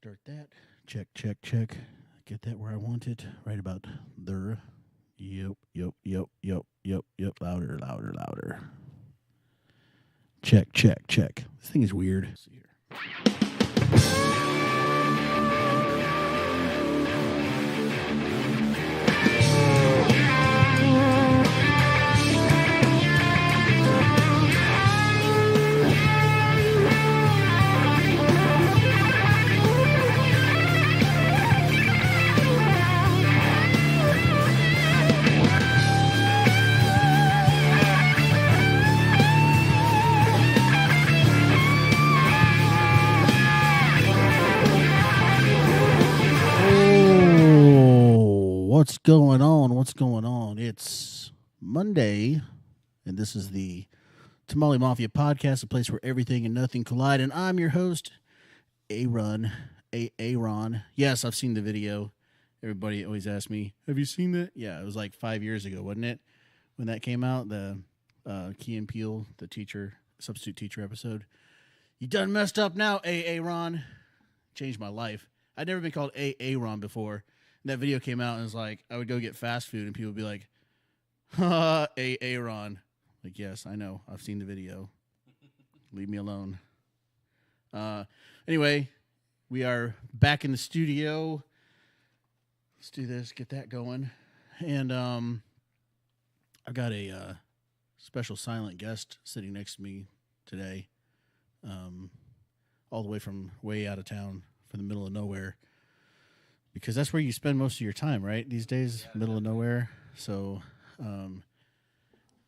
Start that. Check, check, check. Get that where I want it. Right about there. Yep, yep, yep, yep, yep, yep. Louder, louder, louder. Check, check, check. This thing is weird. Let's see here. What's going on? What's going on? It's Monday, and this is the Tamale Mafia Podcast, a place where everything and nothing collide. And I'm your host, Aaron. Aaron. Yes, I've seen the video. Everybody always asks me, "Have you seen that?" Yeah, it was like 5 years ago, wasn't it? When that came out, the Key and Peele, the substitute teacher episode. You done messed up now, Aaron. Changed my life. I'd never been called Aaron before. That video came out and it was like, I would go get fast food and people would be like, Aaron. Like, yes, I know. I've seen the video. Leave me alone. Anyway, we are back in the studio. Let's do this, get that going. And I've got a special silent guest sitting next to me today. All the way from way out of town, from the middle of nowhere. Because that's where you spend most of your time, right? These days, yeah, middle of nowhere. So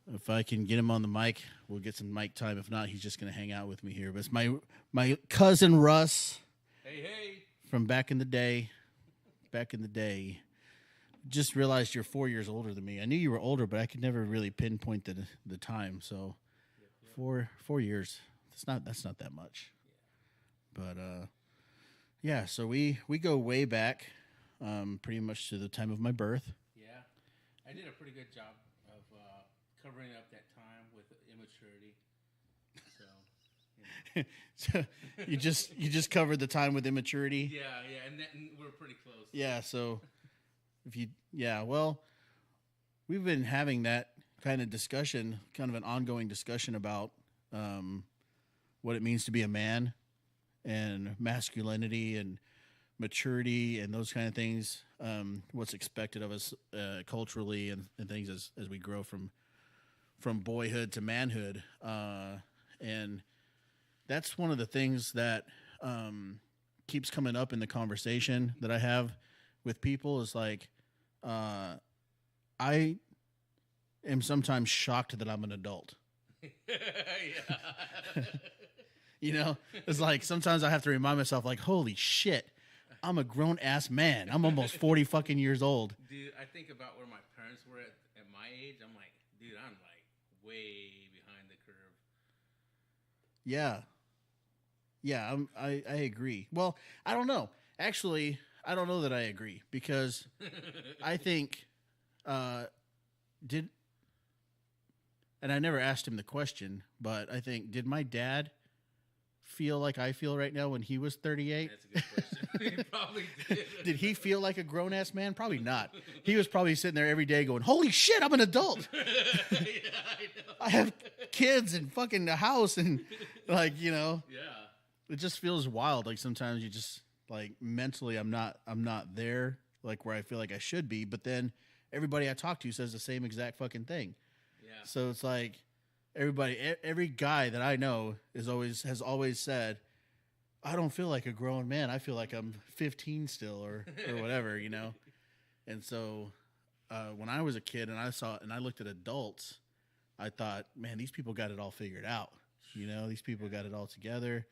if I can get him on the mic, we'll get some mic time. If not, he's just going to hang out with me here. But it's my cousin Russ. Hey. From back in the day. Just realized you're 4 years older than me. I knew you were older, but I could never really pinpoint the time. So 4 years. That's not that much. But yeah, so we go way back, pretty much to the time of my birth. Yeah, I did a pretty good job of covering up that time with immaturity. So, so you just covered the time with immaturity. Yeah, and we're pretty close. Yeah, so well, we've been having that kind of discussion, kind of an ongoing discussion about what it means to be a man. And masculinity and maturity and those kind of things, what's expected of us culturally and things as we grow from boyhood to manhood. And that's one of the things that keeps coming up in the conversation that I have with people is like, I am sometimes shocked that I'm an adult. Yeah. You know, it's like sometimes I have to remind myself, like, holy shit, I'm a grown-ass man. I'm almost 40 fucking years old. Dude, I think about where my parents were at my age. I'm like, dude, I'm like way behind the curve. Yeah, I agree. Well, I don't know. Actually, I don't know that I agree because I think, and I never asked him the question, but I think, did my dad feel like I feel right now when he was 38? That's a good question. He probably did. Did he feel like a grown-ass man? Probably not. He was probably sitting there every day going, holy shit, I'm an adult. Yeah, I know. I have kids and fucking a house and like, you know. Yeah. It just feels wild. Like sometimes you just like mentally I'm not there like where I feel like I should be, but then everybody I talk to says the same exact fucking thing. Yeah. So it's like every guy that I know has always said, I don't feel like a grown man. I feel like I'm 15 still or whatever, you know? And so when I was a kid and I looked at adults, I thought, man, these people got it all figured out. You know, these people got it all together.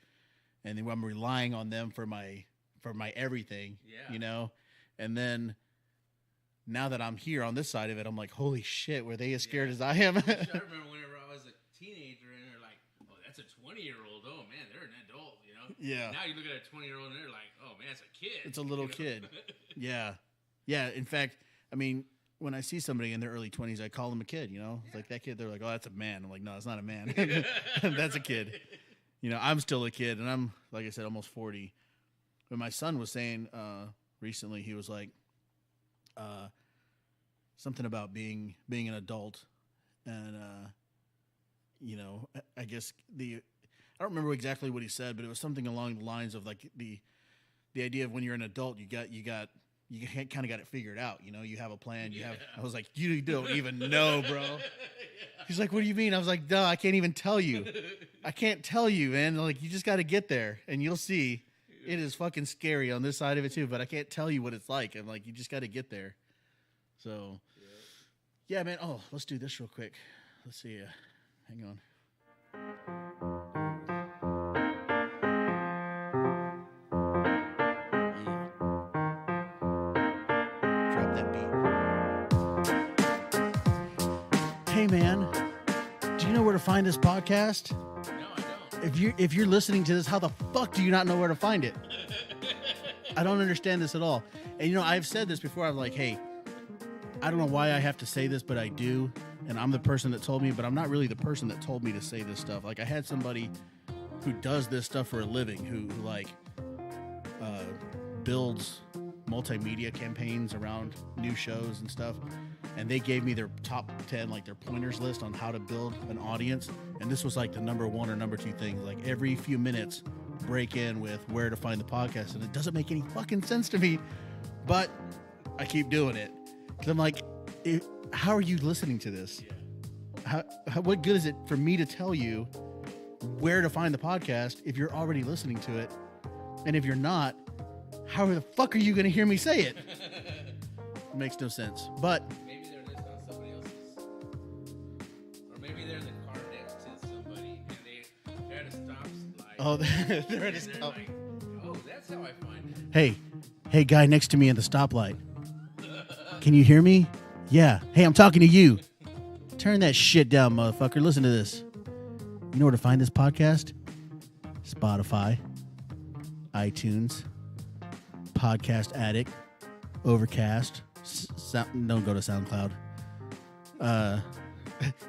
And then I'm relying on them for my everything, you know? And then now that I'm here on this side of it, I'm like, holy shit, were they as scared as I am? I remember whenever I was a teenager and they're like, oh, that's a 20-year-old. Oh, man, they're an adult, you know? Yeah. Now you look at a 20-year-old and they're like, oh, man, it's a kid. It's a little kid. Yeah. Yeah, in fact, I mean, when I see somebody in their early 20s, I call them a kid, you know? It's like that kid, they're like, oh, that's a man. I'm like, no, it's not a man. That's a kid. You know, I'm still a kid, and I'm, like I said, almost 40. But my son was saying recently, he was like, something about being an adult, and I guess I don't remember exactly what he said, but it was something along the lines of like the idea of when you're an adult, you kind of got it figured out. You have a plan. I was like, you don't even know, bro. He's like, what do you mean? I was like, duh, I can't even tell you. I can't tell you, man. Like, you just got to get there, and you'll see. It is fucking scary on this side of it too, but I can't tell you what it's like. And like, you just got to get there. So, yeah, man. Oh, let's do this real quick. Let's see. Hang on. Drop that beat. Hey, man. Do you know where to find this podcast? No, I don't. If you're listening to this, how the fuck do you not know where to find it? I don't understand this at all. And I've said this before. I'm like, hey, I don't know why I have to say this, but I do. And I'm the person that told me, but I'm not really the person that told me to say this stuff. Like, I had somebody who does this stuff for a living, who builds multimedia campaigns around new shows and stuff. And they gave me their top 10, like their pointers list on how to build an audience. And this was like the number 1 or number 2 things. Like, every few minutes, break in with where to find the podcast. And it doesn't make any fucking sense to me, but I keep doing it. Because I'm like, how are you listening to this? What good is it for me to tell you where to find the podcast if you're already listening to it? And if you're not, how the fuck are you going to hear me say it? It makes no sense. But maybe they're listening on somebody else's, or maybe they're in the car next to somebody and they're at a stop light. Oh, they're at a stop. Like, oh, that's how I find it. Hey, guy next to me at the stoplight. Can you hear me? Yeah. Hey, I'm talking to you. Turn that shit down, motherfucker. Listen to this. You know where to find this podcast? Spotify, iTunes, Podcast Addict, Overcast. Don't go to SoundCloud.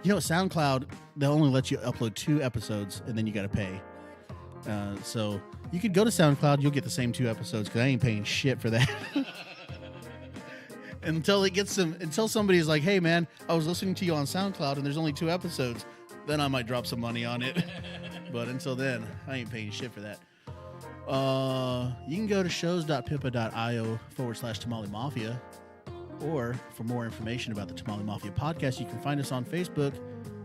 SoundCloud, they'll only let you upload 2 episodes, and then you got to pay. So you could go to SoundCloud. You'll get the same 2 episodes because I ain't paying shit for that. Until somebody's like, hey, man, I was listening to you on SoundCloud and there's only 2 episodes, then I might drop some money on it. But until then, I ain't paying shit for that. You can go to shows.pippa.io/Tamale Mafia. Or for more information about the Tamale Mafia podcast, you can find us on Facebook,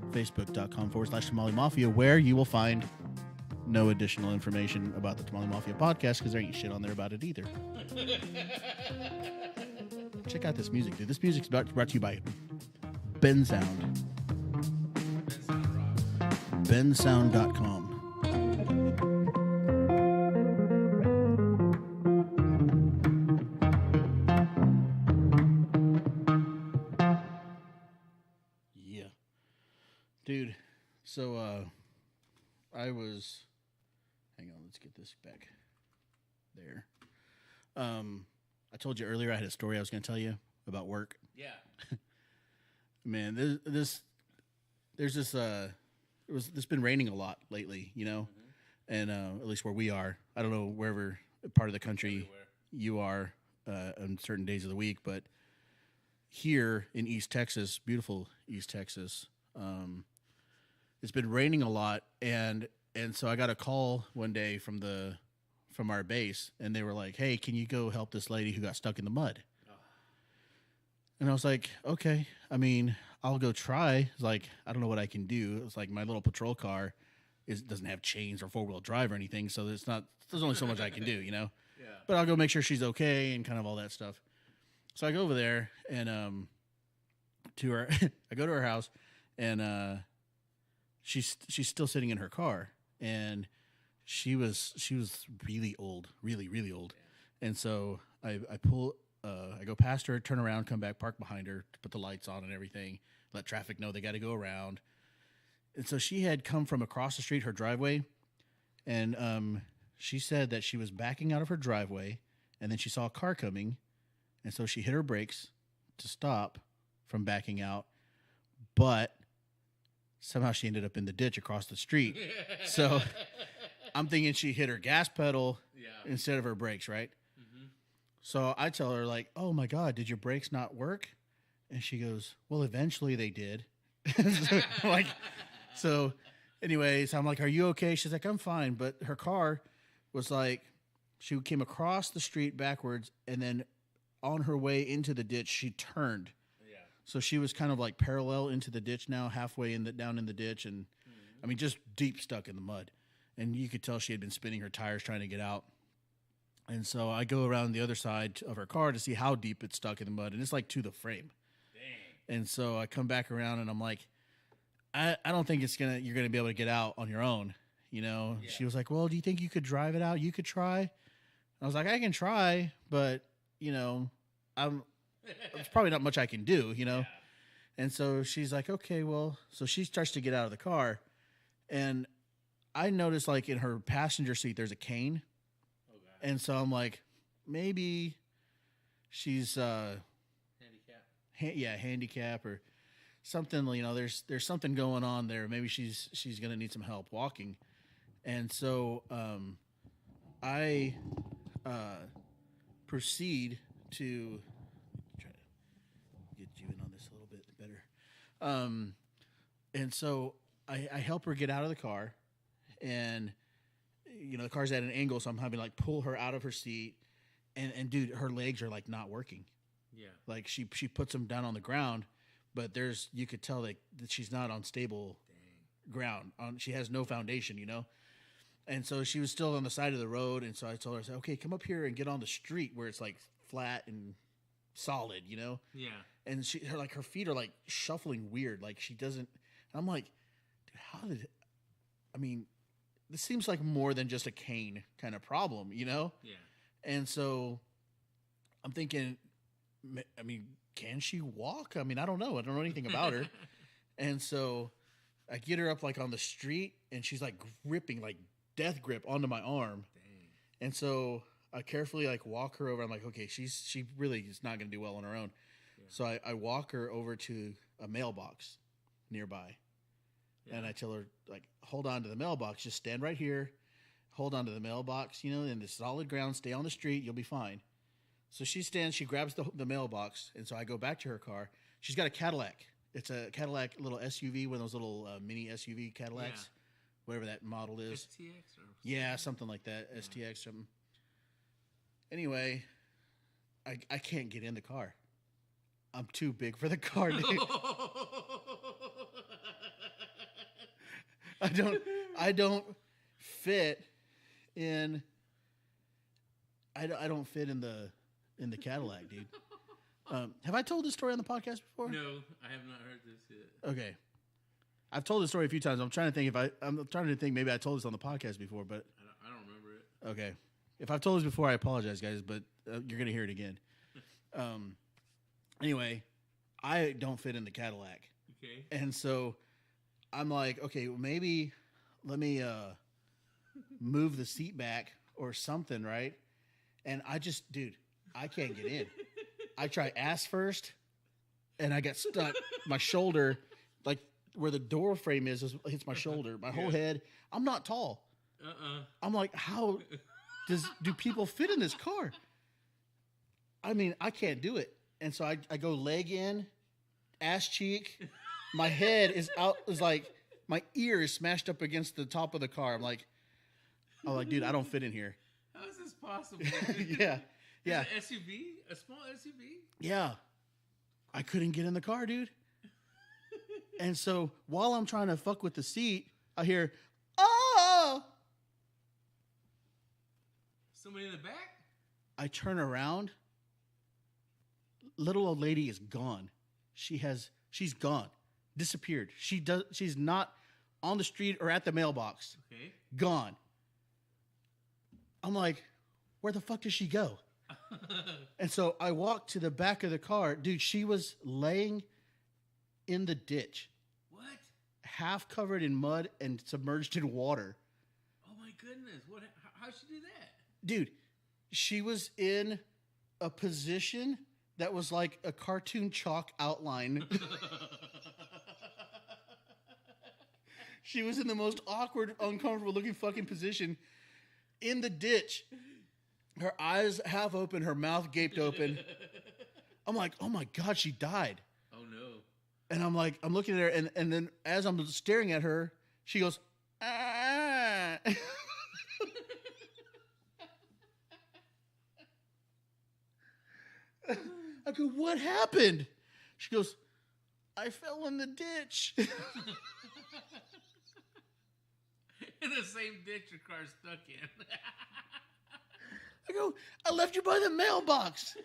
facebook.com/Tamale Mafia, where you will find no additional information about the Tamale Mafia podcast because there ain't shit on there about it either. Check out this music, dude. This music's brought to you by Ben Sound. bensound.com. Yeah. Dude, so I was... Hang on, let's get this back there. I told you earlier I had a story I was going to tell you about work. Yeah. Man, there's this it's been raining a lot lately, and at least where we are. I don't know wherever part of the country you are on certain days of the week, but here in East Texas, beautiful East Texas, it's been raining a lot, and so I got a call one day from our base, and they were like, hey, can you go help this lady who got stuck in the mud? Oh. And I was like, okay, I mean, I'll go try. It's like, I don't know what I can do. It's like my little patrol car doesn't have chains or 4-wheel drive or anything, so there's only so much I can do, Yeah. But I'll go make sure she's okay and kind of all that stuff. So I go over there and to her, I go to her house, and she's still sitting in her car, and she was really old, really, really old. Yeah. And so I go past her, turn around, come back, park behind her, put the lights on and everything, let traffic know they got to go around. And so she had come from across the street, her driveway, and she said that she was backing out of her driveway, and then she saw a car coming, and so she hit her brakes to stop from backing out, but somehow she ended up in the ditch across the street. So I'm thinking she hit her gas pedal Yeah. instead of her brakes, right? Mm-hmm. So I tell her, like, oh my God, did your brakes not work? And she goes, well, eventually they did. So anyways, I'm like, are you okay? She's like, I'm fine. But her car was like, she came across the street backwards, and then on her way into the ditch, she turned. Yeah. So she was kind of like parallel into the ditch now, halfway down in the ditch. And I mean, just deep stuck in the mud. And you could tell she had been spinning her tires trying to get out. And so I go around the other side of her car to see how deep it's stuck in the mud. And it's like to the frame. Dang. And so I come back around and I'm like, I don't think you're gonna be able to get out on your own. You know, Yeah. She was like, well, do you think you could drive it out? You could try. I was like, I can try, but there's probably not much I can do, Yeah. And so she's like, okay, well, so she starts to get out of the car, and I noticed like in her passenger seat, there's a cane. Oh, God. And so I'm like, maybe she's, Handicap. handicap or something, there's something going on there. Maybe she's going to need some help walking. And so, I, proceed to try to get you in on this a little bit better. And so I help her get out of the car, and the car's at an angle, so I'm having to like pull her out of her seat, and dude, her legs are like not working. Yeah. Like she puts them down on the ground, but you could tell that she's not on stable ground. She has no foundation, And so she was still on the side of the road, and so I told her, I said, okay, come up here and get on the street where it's like flat and solid, Yeah. And her feet are like shuffling weird, like she doesn't. And I'm like, dude, this seems like more than just a cane kind of problem, Yeah. And so I'm thinking, can she walk? I don't know. I don't know anything about her. And so I get her up like on the street, and she's like gripping, like death grip onto my arm. Dang. And so I carefully like walk her over. I'm like, okay, she really is not going to do well on her own. Yeah. So I walk her over to a mailbox nearby. Yeah. And I tell her, like, hold on to the mailbox. Just stand right here. Hold on to the mailbox, in the solid ground. Stay on the street. You'll be fine. So she stands. She grabs the mailbox. And so I go back to her car. She's got a Cadillac. It's a Cadillac little SUV, one of those little mini SUV Cadillacs. Yeah. Whatever that model is. STX? Yeah, something like that. Yeah. STX something. Anyway, I can't get in the car. I'm too big for the car, dude. I don't fit in. I don't fit in the Cadillac, dude. Have I told this story on the podcast before? No, I have not heard this yet. Okay, I've told this story a few times. I'm trying to think maybe I told this on the podcast before, but I don't remember it. Okay, if I've told this before, I apologize, guys, but you're gonna hear it again. Anyway, I don't fit in the Cadillac. Okay. And so I'm like, okay, well, maybe let me move the seat back or something, right? And I can't get in. I try ass first, and I get stuck. My shoulder, like where the door frame is hits my shoulder. My whole head. I'm not tall. I'm like, how do people fit in this car? I can't do it. And so I go leg in, ass cheek. My head is out. Is like my ear is smashed up against the top of the car. I'm like, dude, I don't fit in here. How is this possible? Yeah. An SUV? A small SUV? Yeah. I couldn't get in the car, dude. And so while I'm trying to fuck with the seat, I hear, oh! Somebody in the back? I turn around. Little old lady is gone. She's gone. Disappeared. She's not on the street or at the mailbox. Okay. Gone. I'm like, where the fuck does she go? And so I walked to the back of the car. Dude, she was laying in the ditch. What? Half covered in mud and submerged in water. Oh my goodness. How'd she do that? Dude, she was in a position that was like a cartoon chalk outline. She was in the most awkward, uncomfortable looking fucking position in the ditch. Her eyes half open, her mouth gaped open. I'm like, oh my God, she died. Oh no. And I'm like, I'm looking at her, and then as I'm staring at her, she goes, ah. I go, what happened? She goes, I fell in the ditch. In the same ditch your car's stuck in. I go, I left you by the mailbox.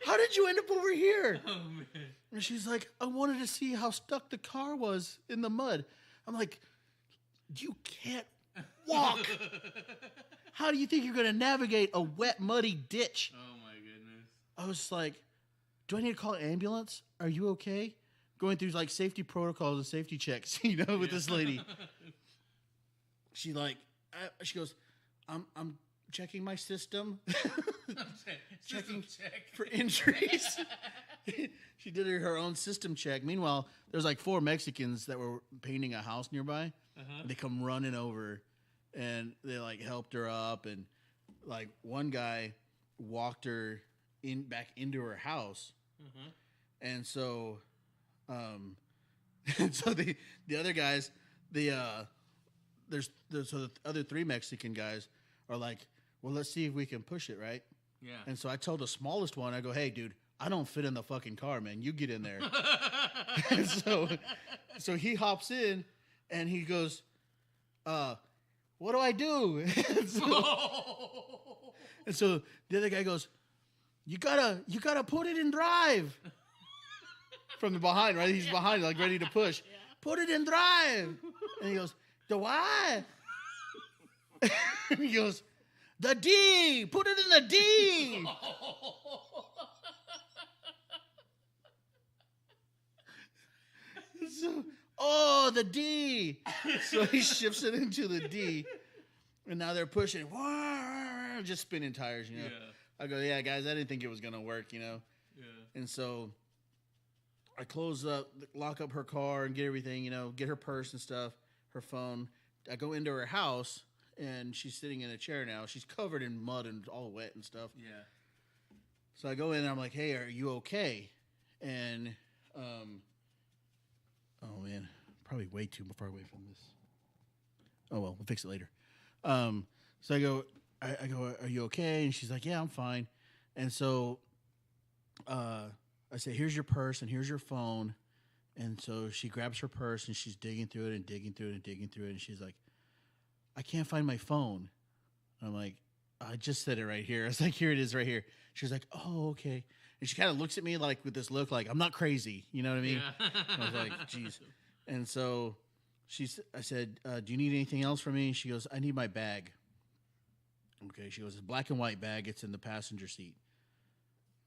How did you end up over here? Oh, man. And she's like, I wanted to see how stuck the car was in the mud. I'm like, you can't walk. How do you think you're going to navigate a wet, muddy ditch? Oh, my goodness. I was like, do I need to call an ambulance? Are you okay? Going through like safety protocols and safety checks, with this lady. She goes, I'm checking my system. Checking for injuries. She did her own system check. Meanwhile, there's like 4 Mexicans that were painting a house nearby. And they come running over and they like helped her up, and like one guy walked her back into her house. And so so the other guys, there's so the other 3 Mexican guys are like, well, let's see if we can push it, right? Yeah. And so I told the smallest one, I go, hey, dude, I don't fit in the fucking car, man. You get in there. And so he hops in, and he goes, what do I do? And so the other guy goes, you gotta put it in drive. From the behind, right? He's behind, like ready to push. Yeah. Put it in drive. And he goes, the what? And he goes, the D. Put it in the D. So, the D. So he shifts it into the D. And now they're pushing. Just spinning tires, Yeah. I go, yeah, guys, I didn't think it was going to work, Yeah. And so I close up, lock up her car and get everything, get her purse and stuff, her phone. I go into her house, and she's sitting in a chair now. She's covered in mud and all wet and stuff. Yeah. So I go in and I'm like, hey, are you okay? And, oh, man, probably way too far away from this. Oh, well, we'll fix it later. So I go, are you okay? And she's like, yeah, I'm fine. And so I say, here's your purse and here's your phone. And so she grabs her purse and she's digging through it and digging through it and digging through it. And she's like, I can't find my phone. And I'm like, I just said it right here. I was like, here it is right here. She was like, oh, okay. And she kind of looks at me like with this look like, I'm not crazy. You know what I mean? Yeah. I was like, geez. And so I said, do you need anything else from me? She goes, I need my bag. Okay. She goes, it's a black and white bag. It's in the passenger seat.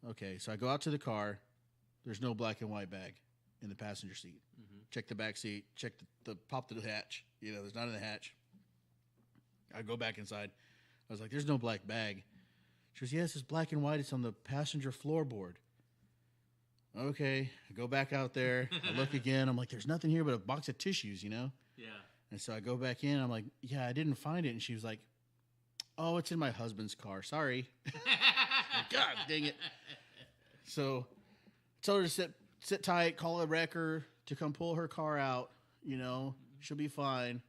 Okay. So I go out to the car. There's no black and white bag in the passenger seat. Mm-hmm. Check the back seat. Check pop the hatch. There's not in the hatch. I go back inside. I was like, there's no black bag. She goes, yes, it's black and white. It's on the passenger floorboard. Okay. I go back out there. I look again. I'm like, there's nothing here but a box of tissues, Yeah. And so I go back in. I'm like, yeah, I didn't find it. And she was like, oh, it's in my husband's car. Sorry. God dang it. So I told her to sit tight, call a wrecker to come pull her car out. She'll be fine.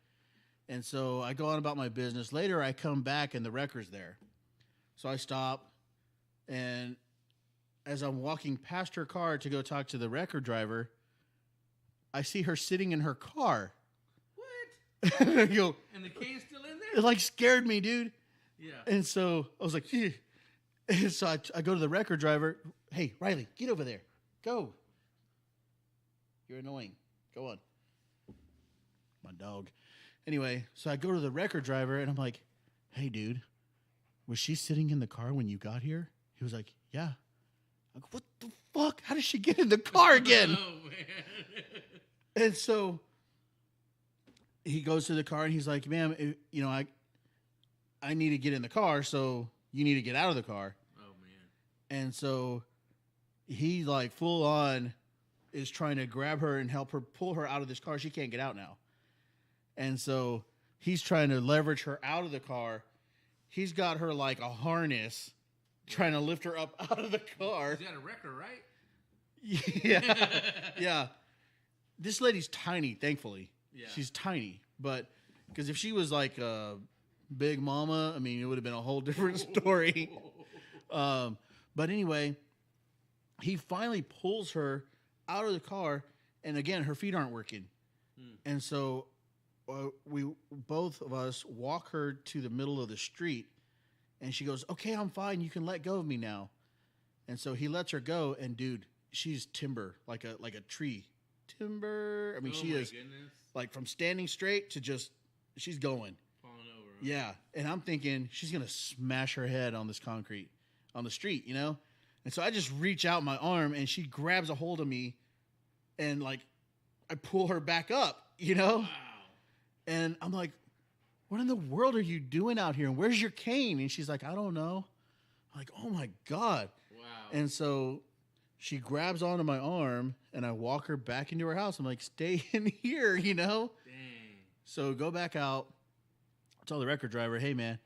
And so I go on about my business. Later, I come back, and the wrecker's there. So I stop, and as I'm walking past her car to go talk to the wrecker driver, I see her sitting in her car. What? And I go, and the key's still in there? It like scared me, dude. Yeah. And so I was like, Phew. And so I go to the wrecker driver. Hey, Riley, get over there. Go. You're annoying. Go on. My dog. Anyway, so I go to the wrecker driver, and I'm like, hey, dude, was she sitting in the car when you got here? He was like, yeah. I go, what the fuck? How did she get in the car again? Oh, man. And so he goes to the car, and he's like, ma'am, I need to get in the car, so you need to get out of the car. Oh, man. And so he, like, full on is trying to grab her and help her pull her out of this car. She can't get out now. And so he's trying to leverage her out of the car. He's got her like a harness, trying to lift her up out of the car. She's got a record, right? Yeah. Yeah. This lady's tiny, thankfully. Yeah. She's tiny. But because if she was like a big mama, I mean, it would have been a whole different story. But anyway, he finally pulls her out of the car. And again, her feet aren't working. And so we both of us walk her to the middle of the street. And she goes, okay, I'm fine. You can let go of me now. And so he lets her go. And dude, she's timber, like a tree. Timber. I mean, she is like from standing straight to just, she's going. Falling over. Yeah. And I'm thinking she's going to smash her head on this concrete on the street, you know? And so I just reach out my arm and she grabs a hold of me and like I pull her back up, you know? Wow. And I'm like, what in the world are you doing out here? And where's your cane? And she's like, I don't know. I'm like, oh my God. Wow. And so she grabs onto my arm and I walk her back into her house. I'm like, stay in here, you know? Dang. So go back out. Tell the record driver, hey man,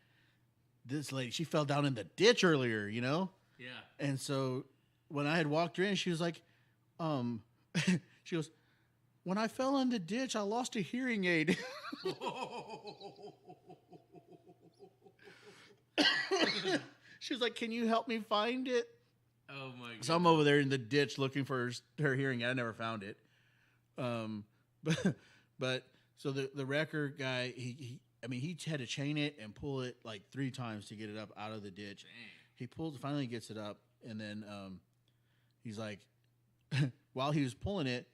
this lady, she fell down in the ditch earlier, you know? Yeah. And so when I had walked her in, she was like, she goes, when I fell in the ditch, I lost a hearing aid. She was like, can you help me find it? Oh my God. So I'm over there in the ditch looking for her hearing aid. I never found it. But so the record guy, he had to chain it and pull it like 3 times to get it up out of the ditch. Dang. He finally gets it up, and then he's like, while he was pulling it,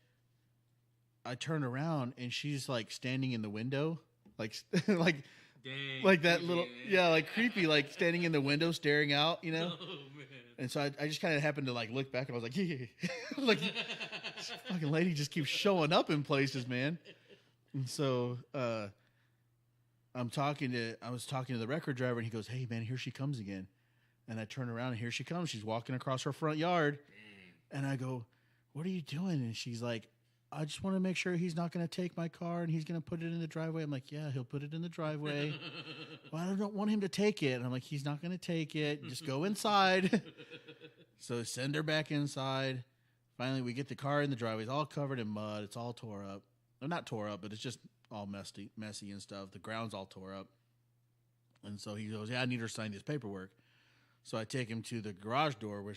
I turned around and she's like standing in the window, like like Dang, like that creepy, little man. like creepy, like standing in the window staring out, you know. Oh man. And so I just kind of happened to like look back and I was like, yeah. Like this fucking lady just keeps showing up in places, man. And so I was talking to the record driver and he goes, hey man, here she comes again. And I turn around and here she comes. She's walking across her front yard. Dang. And I go, what are you doing? And she's like, I just want to make sure he's not going to take my car and he's going to put it in the driveway. I'm like, yeah, he'll put it in the driveway. Well, I don't want him to take it. And I'm like, he's not going to take it. Just go inside. So send her back inside. Finally, we get the car in the driveway. It's all covered in mud. It's all tore up. Well, not tore up, but it's just all messy and stuff. The ground's all tore up. And so he goes, yeah, I need her to sign this paperwork. So I take him to the garage door, where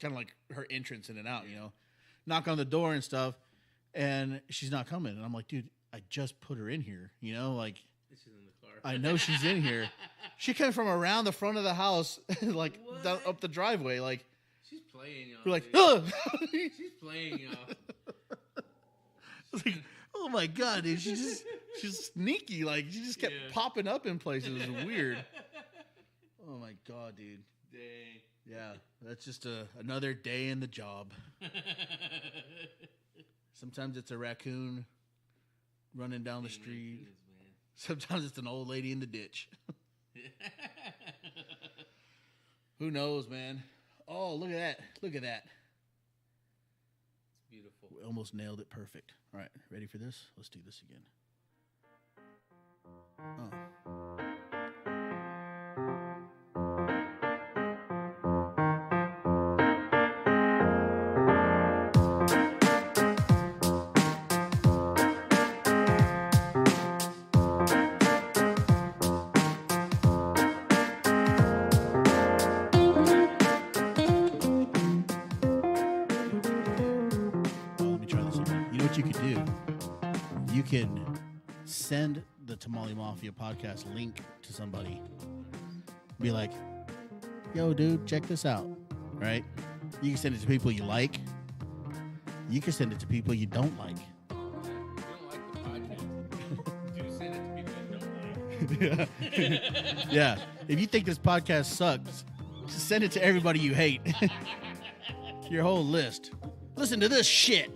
kind of like her entrance in and out, you know. Knock on the door and stuff, and she's not coming. And I'm like, dude, I just put her in here, you know, like She's in the car. I know she's in here. She came from around the front of the house, like down, up the driveway, like She's playing y'all. we're like, dude. She's playing y'all. like, oh my God, dude, she's sneaky, like she just kept popping up in places. It was weird. Oh my God, dude. Dang. Yeah, that's just another day in the job. Sometimes it's a raccoon running down the street. Sometimes it's an old lady in the ditch. Who knows, man? Oh, look at that. Look at that. It's beautiful. We almost nailed it perfect. All right, ready for this? Let's do this again. Oh. Can send the Tamale Mafia podcast link to somebody. Be like, yo, dude, check this out. Right? You can send it to people you like. You can send it to people you don't like. If you don't like the podcast, do send it to people you don't like. Yeah. If you think this podcast sucks, just send it to everybody you hate. Your whole list. Listen to this shit.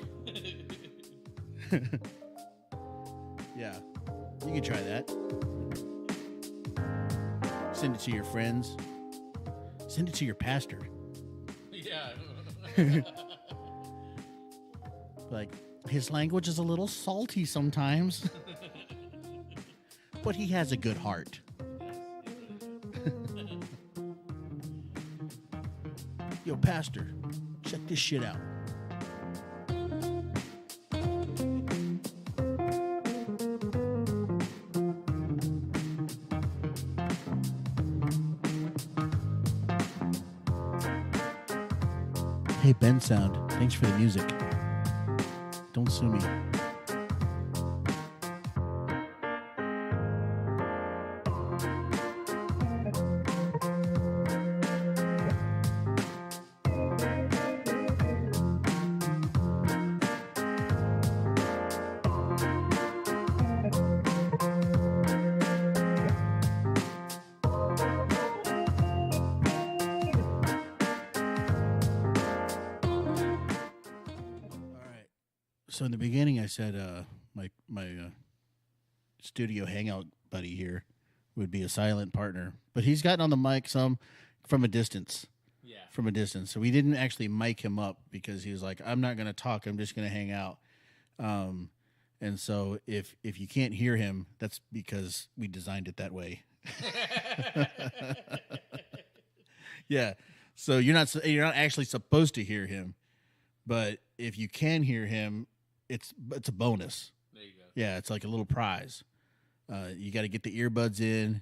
Yeah, you can try that. Send it to your friends. Send it to your pastor. Yeah. Like, his language is a little salty sometimes, but he has a good heart. Yo, Pastor, check this shit out. Hey, Ben Sound, thanks for the music. Don't sue me. So in the beginning, I said my studio hangout buddy here would be a silent partner, but he's gotten on the mic some from a distance. Yeah. From a distance. So we didn't actually mic him up because he was like, "I'm not going to talk. I'm just going to hang out." And so if you can't hear him, that's because we designed it that way. Yeah. So you're not actually supposed to hear him, but if you can hear him, it's a bonus. There you go. Yeah, it's like a little prize. You got to get the earbuds in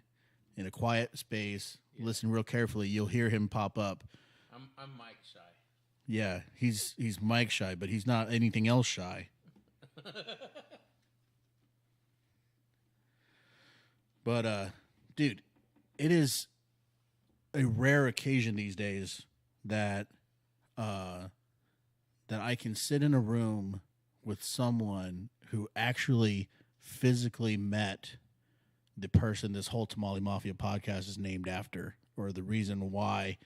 a quiet space. Yeah. Listen real carefully. You'll hear him pop up. I'm mic shy. Yeah, he's mic shy, but he's not anything else shy. But dude, it is a rare occasion these days that I can sit in a room with someone who actually physically met the person this whole Tamale Mafia podcast is named after, or the reason why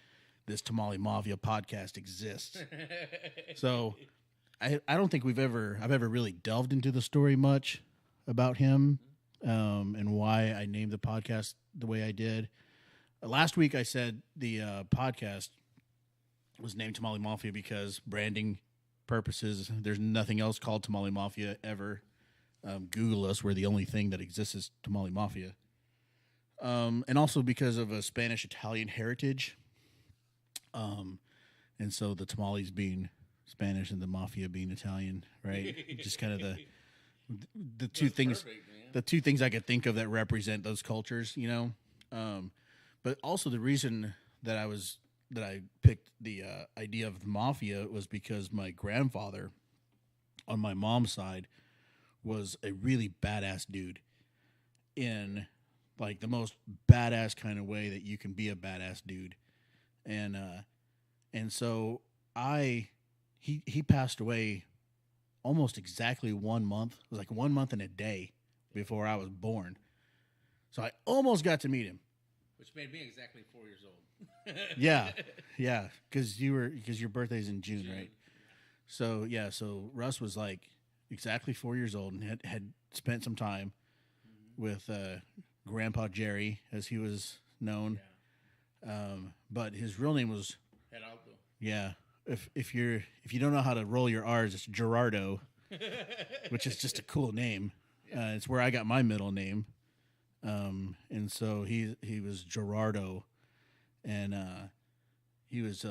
this Tamale Mafia podcast exists. So I don't think I've ever really delved into the story much about him, and why I named the podcast the way I did. Last week I said the podcast was named Tamale Mafia because branding purposes. There's nothing else called Tamale Mafia ever. Google us. We're the only thing that exists as Tamale Mafia. And also because of a Spanish-Italian heritage. And so the tamales being Spanish and the mafia being Italian, right? Just kind of the two things, perfect, the two things I could think of that represent those cultures, you know? But also the reason that I picked the idea of the mafia was because my grandfather on my mom's side was a really badass dude in like the most badass kind of way that you can be a badass dude. And so he passed away almost exactly 1 month. It was like 1 month and a day before I was born. So I almost got to meet him. Which made me exactly 4 years old. Yeah, because your birthday's in June, right? So so Russ was like exactly 4 years old and had spent some time with Grandpa Jerry, as he was known. Yeah. But his real name was Gerardo. Yeah. If you don't know how to roll your R's, it's Gerardo, which is just a cool name. Yeah. It's where I got my middle name. And so he was Gerardo, and he was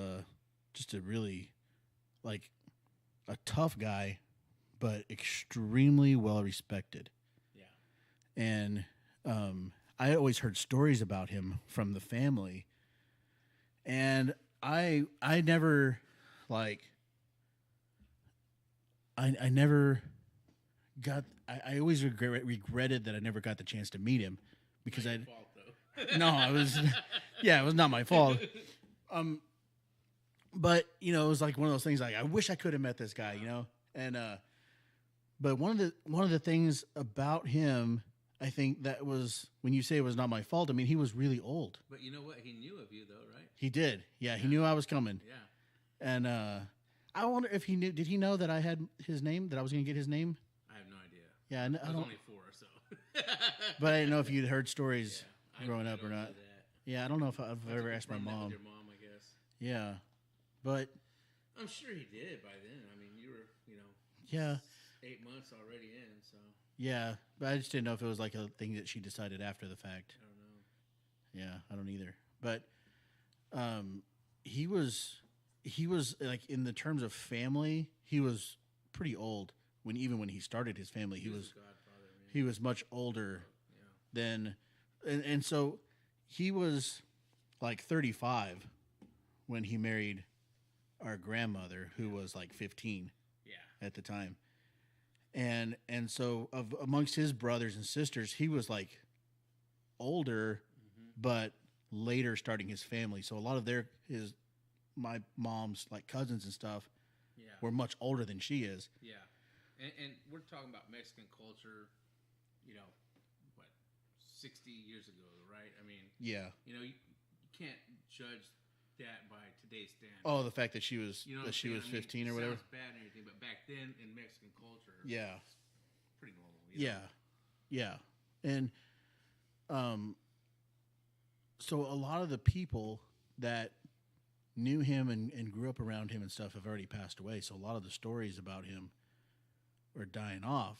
just a really like a tough guy, but extremely well respected. Yeah. And I always heard stories about him from the family, and I never like I never got. I always regretted that I never got the chance to meet him because it was not my fault. But you know, it was like one of those things. Like I wish I could have met this guy, you know. And but one of the things about him, I think that was when you say it was not my fault. I mean, he was really old. But you know what? He knew of you, though, right? He did. Yeah, he knew I was coming. Yeah. And I wonder if he knew. Did he know that I had his name? That I was going to get his name? I have no idea. Yeah, I was only 4, so. But I didn't know if you'd heard stories growing up or not. Yeah, I don't know if I've ever asked my mom. With your mom, I guess. Yeah, but I'm sure he did by then. I mean, you were, you know. Yeah, 8 months already in, so Yeah, but I just didn't know if it was like a thing that she decided after the fact. I don't know. Yeah, I don't either. But he was like in the terms of family, he was pretty old when he started his family. He was Godfather, man. he was much older Yeah. than and so he was like 35 when he married our grandmother, who was like 15 Yeah. at the time. And so amongst his brothers and sisters, he was like older, but later starting his family. So a lot of my mom's like cousins and stuff Yeah. were much older than she is. Yeah. And we're talking about Mexican culture, what, 60 years ago, right? I mean, Yeah. you can't judge that by today's standards. Oh, the fact that she was You know that she was 15 or whatever. Sounds bad and everything, but back then in Mexican culture, Yeah. it's pretty normal. Yeah. And so a lot of the people that knew him and grew up around him and stuff have already passed away. So a lot of the stories about him are dying off,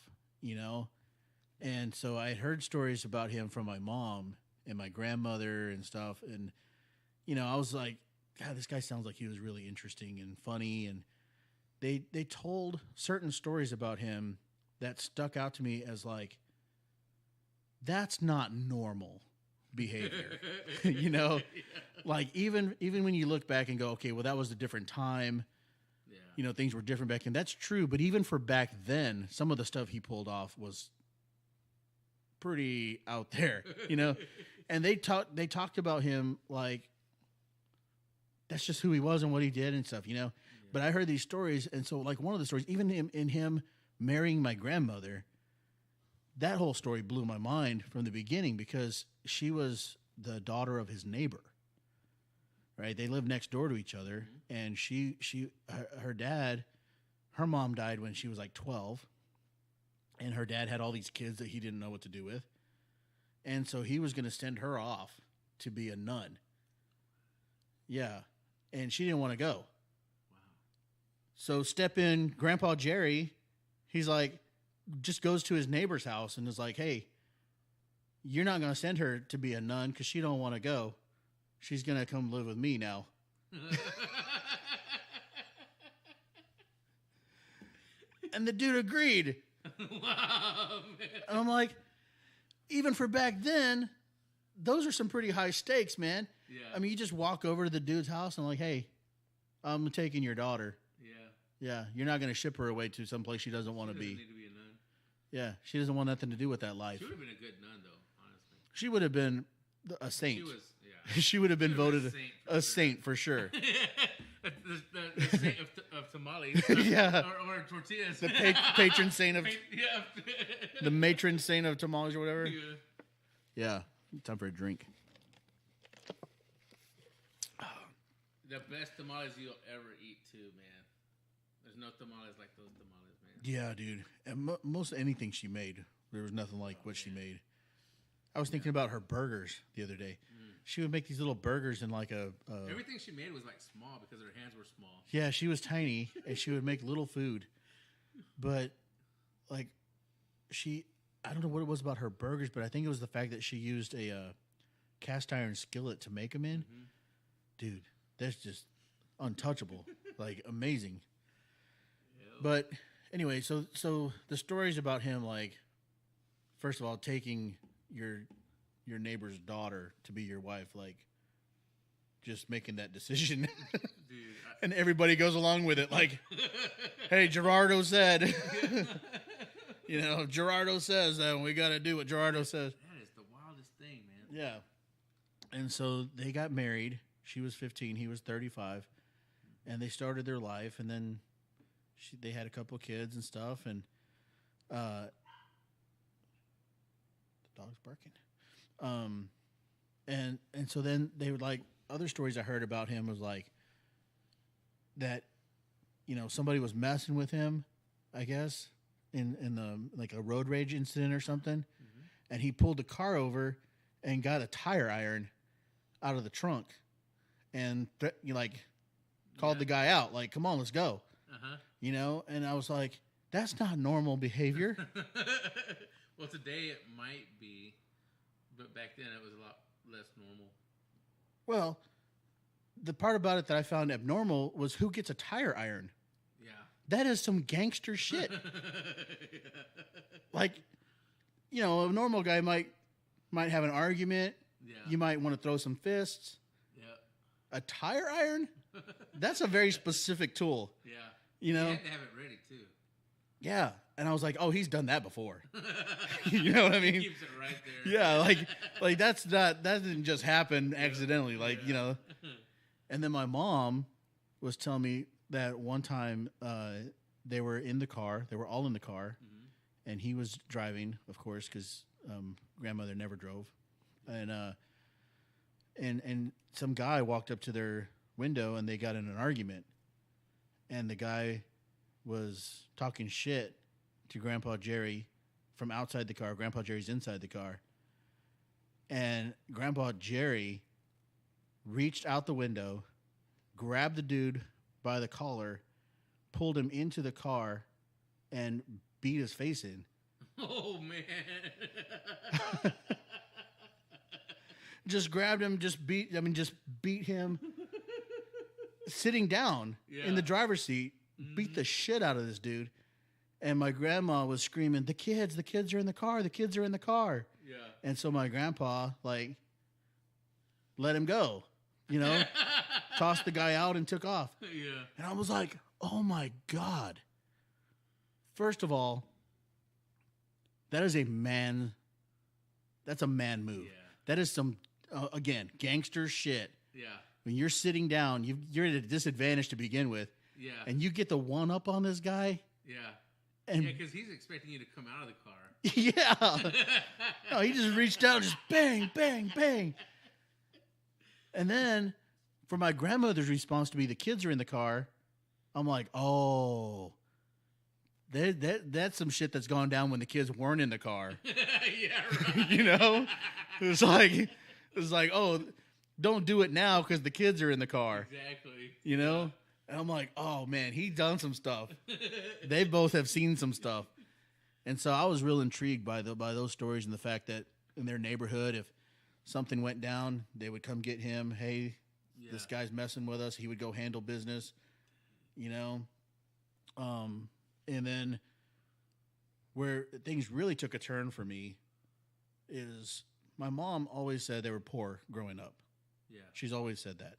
And so I had heard stories about him from my mom and my grandmother and stuff. And, I was like, God, this guy sounds like he was really interesting and funny. And they told certain stories about him that stuck out to me as like, that's not normal behavior. Yeah. Like even when you look back and go, okay, well, that was a different time. Yeah. Things were different back then. That's true. But even for back then, some of the stuff he pulled off was pretty out there, and they talked about him like that's just who he was and what he did and stuff, Yeah. But I heard these stories. And so like one of the stories, even in him marrying my grandmother, that whole story blew my mind from the beginning because she was the daughter of his neighbor, right? They lived next door to each other. Mm-hmm. And her dad, her mom died when she was like 12, and her dad had all these kids that he didn't know what to do with. And so he was going to send her off to be a nun. Yeah. And she didn't want to go. Wow. So step in Grandpa Jerry. He's like, just goes to his neighbor's house and is like, hey, you're not going to send her to be a nun because she don't want to go. She's going to come live with me now. And the dude agreed. Wow, man. And I'm like, even for back then, those are some pretty high stakes, man. Yeah. I mean, you just walk over to the dude's house and like, hey, I'm taking your daughter. Yeah. Yeah, you're not going to ship her away to someplace she doesn't want to be. Need to be a nun. Yeah, she doesn't want nothing to do with that life. She would have been a good nun, though, honestly. She would have been a saint. She was, yeah. She would have been voted a saint saint for sure. the saint of tamales. Yeah. Or tortillas. The patron saint of... Yeah. The matron saint of tamales or whatever. Yeah. Yeah. Time for a drink. The best tamales you'll ever eat, too, man. There's no tamales like those tamales, man. Yeah, dude. And most anything she made, there was nothing like what she made. I was thinking about her burgers the other day. She would make these little burgers in like a... Everything she made was like small because her hands were small. Yeah, she was tiny, and she would make little food. But, like, I don't know what it was about her burgers, but I think it was the fact that she used a cast iron skillet to make them in. Mm-hmm. Dude, that's just untouchable. Like, amazing. Yep. But, anyway, so the stories about him, like, first of all, taking your neighbor's daughter to be your wife, like, just making that decision. Dude, and everybody goes along with it, like, hey, Gerardo said. Gerardo says that we got to do what Gerardo says. That is the wildest thing, man. Yeah. And so they got married. She was 15. He was 35. And they started their life. And then they had a couple of kids and stuff. And the dog's barking. And so then they would, like, other stories I heard about him was like that, somebody was messing with him, I guess, in the, like, a road rage incident or something. Mm-hmm. And he pulled the car over and got a tire iron out of the trunk and called the guy out, like, come on, let's go. Uh-huh. And I was like, That's not normal behavior. Well, today it might be, but back then it was a lot less normal. Well, the part about it that I found abnormal was who gets a tire iron. Yeah. That is some gangster shit. Like, you know, a normal guy might have an argument. Yeah. You might want to throw some fists. Yeah. A tire iron? That's a very specific tool. Yeah. You know? You had to have it ready, too. Yeah. And I was like, oh, he's done that before. You know what I mean? He keeps it right there. Yeah, like that didn't just happen accidentally. Like, you know. And then my mom was telling me that one time they were in the car. They were all in the car. Mm-hmm. And he was driving, of course, because grandmother never drove. And some guy walked up to their window and they got in an argument. And the guy was talking shit to Grandpa Jerry from outside the car. Grandpa Jerry's inside the car. And Grandpa Jerry reached out the window, grabbed the dude by the collar, pulled him into the car, and beat his face in. Oh, man. Just grabbed him, just beat him sitting down in the driver's seat, beat the shit out of this dude. And my grandma was screaming, the kids are in the car, the kids are in the car. Yeah. And so my grandpa, like, let him go, you know, tossed the guy out and took off. Yeah. And I was like, oh my God. First of all, that's a man move. Yeah. That is some, again, gangster shit. Yeah. When you're sitting down, you're at a disadvantage to begin with. Yeah. And you get the one up on this guy. Yeah. And because he's expecting you to come out of the car. Yeah. No, he just reached out, just bang, bang, bang. And then for my grandmother's response to be, the kids are in the car, I'm like, oh, that's some shit that's gone down when the kids weren't in the car. Yeah, right. You know? It was like, oh, don't do it now because the kids are in the car. Exactly. You know? Yeah. And I'm like, oh, man, he's done some stuff. They both have seen some stuff. And so I was real intrigued by those stories and the fact that in their neighborhood, if something went down, they would come get him. Hey, this guy's messing with us. He would go handle business, you know. And then where things really took a turn for me is my mom always said they were poor growing up. Yeah. She's always said that.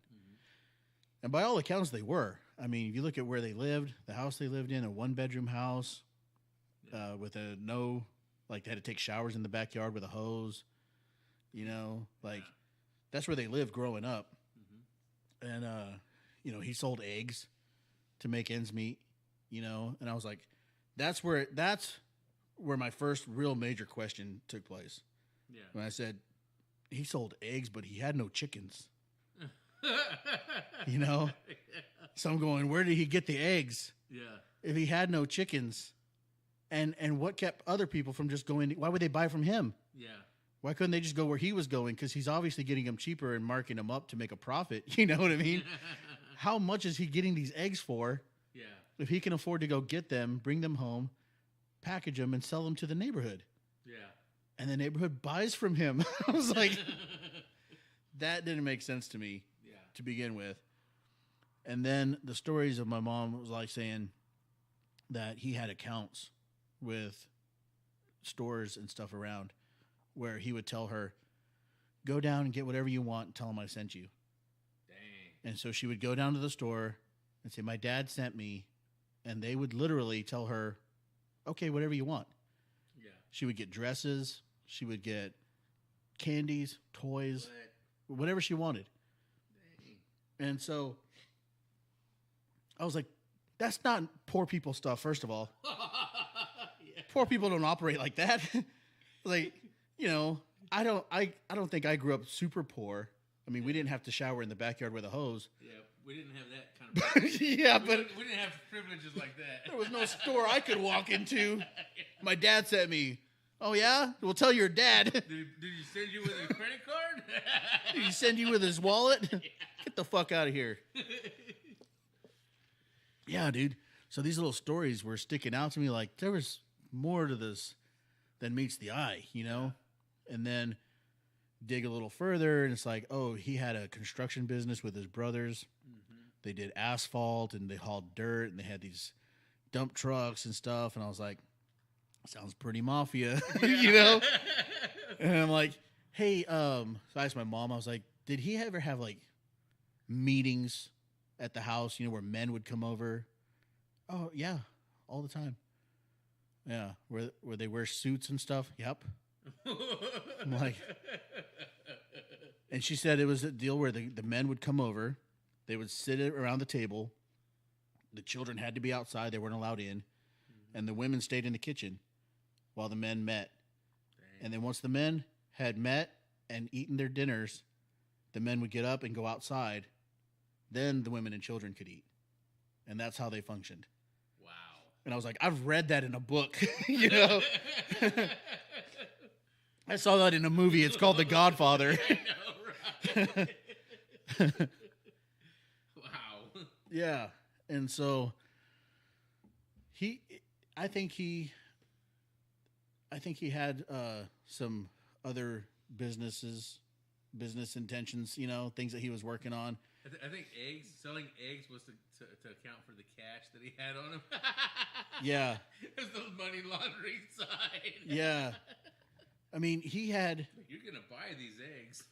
And by all accounts, they were. I mean, if you look at where they lived, the house they lived in, a one-bedroom house with they had to take showers in the backyard with a hose, you know, that's where they lived growing up. Mm-hmm. And, you know, he sold eggs to make ends meet, you know, and I was like, that's where my first real major question took place. Yeah. When I said, he sold eggs, but he had no chickens. You know? So I'm going, where did he get the eggs? Yeah. If he had no chickens. And what kept other people from just going, why would they buy from him? Yeah. Why couldn't they just go where he was going? Because he's obviously getting them cheaper and marking them up to make a profit. You know what I mean? How much is he getting these eggs for? Yeah. If he can afford to go get them, bring them home, package them, and sell them to the neighborhood. Yeah. And the neighborhood buys from him. I was like, that didn't make sense to me. To begin with. And then the stories of my mom was like saying that he had accounts with stores and stuff around where he would tell her, go down and get whatever you want and tell him I sent you. Dang. And so she would go down to the store and say, my dad sent me. And they would literally tell her, okay, whatever you want. Yeah. She would get dresses. She would get candies, toys, whatever she wanted. And so I was like, that's not poor people stuff, first of all. Yeah. Poor people don't operate like that. Like, you know, I don't think I grew up super poor. I mean, we didn't have to shower in the backyard with a hose. Yeah, we didn't have that kind of privilege. Yeah, but we didn't have privileges like that. There was no store I could walk into. Yeah. My dad sent me. Oh, yeah? Well, tell your dad. Did he send you with a credit card? Did he send you with his wallet? Yeah. Get the fuck out of here. Yeah, dude. So these little stories were sticking out to me like there was more to this than meets the eye, you know? And then dig a little further, and it's like, oh, he had a construction business with his brothers. Mm-hmm. They did asphalt, and they hauled dirt, and they had these dump trucks and stuff. And I was like, sounds pretty mafia, you know? And I'm like, hey, so I asked my mom, I was like, did he ever have like meetings at the house, you know, where men would come over? Oh, yeah, all the time. Yeah, where they wear suits and stuff. Yep. I'm like, and she said it was a deal where the men would come over, they would sit around the table, the children had to be outside, they weren't allowed in, and the women stayed in the kitchen while the men met. Dang. And then once the men had met and eaten their dinners, the men would get up and go outside, then the women and children could eat. And that's how they functioned. Wow. And I was like, I've read that in a book, you know? I saw that in a movie. It's called The Godfather. I know, right? Wow. Yeah. And so I think he had some other business intentions, you know, things that he was working on. I think selling eggs was to account for the cash that he had on him. Yeah. There's the money laundering side. Yeah. I mean, he had... You're going to buy these eggs.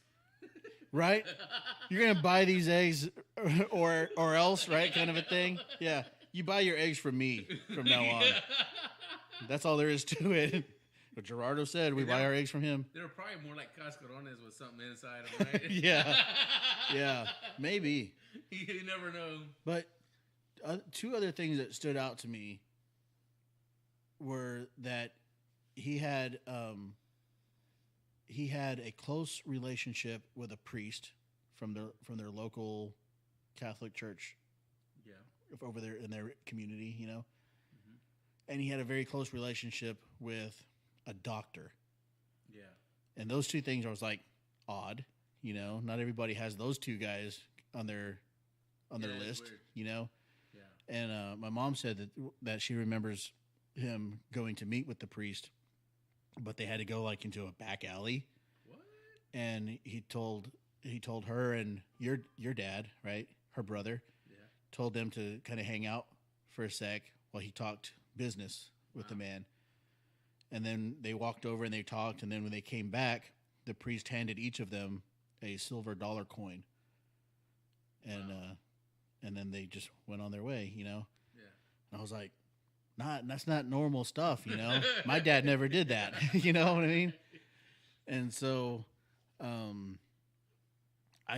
Right? You're going to buy these eggs or else, right? Kind of a thing. Yeah. You buy your eggs from me from now on. That's all there is to it. But Gerardo said we buy our eggs from him. They were probably more like cascarones with something inside them, right? Yeah. Yeah. Maybe. You never know. But two other things that stood out to me were that he had a close relationship with a priest from their local Catholic church. Yeah. Over there in their community, you know. Mm-hmm. And he had a very close relationship with a doctor. Yeah. And those two things I was like odd, you know. Not everybody has those two guys on their list, weird. You know. Yeah. And my mom said that she remembers him going to meet with the priest, but they had to go like into a back alley. What? And he told her and your dad, right? Her brother, yeah, told them to kind of hang out for a sec while he talked business with the man. And then they walked over and they talked, and then when they came back, the priest handed each of them a silver dollar coin. And and then they just went on their way, you know. Yeah. And I was like, that's not normal stuff, you know. My dad never did that. You know what I mean? And so I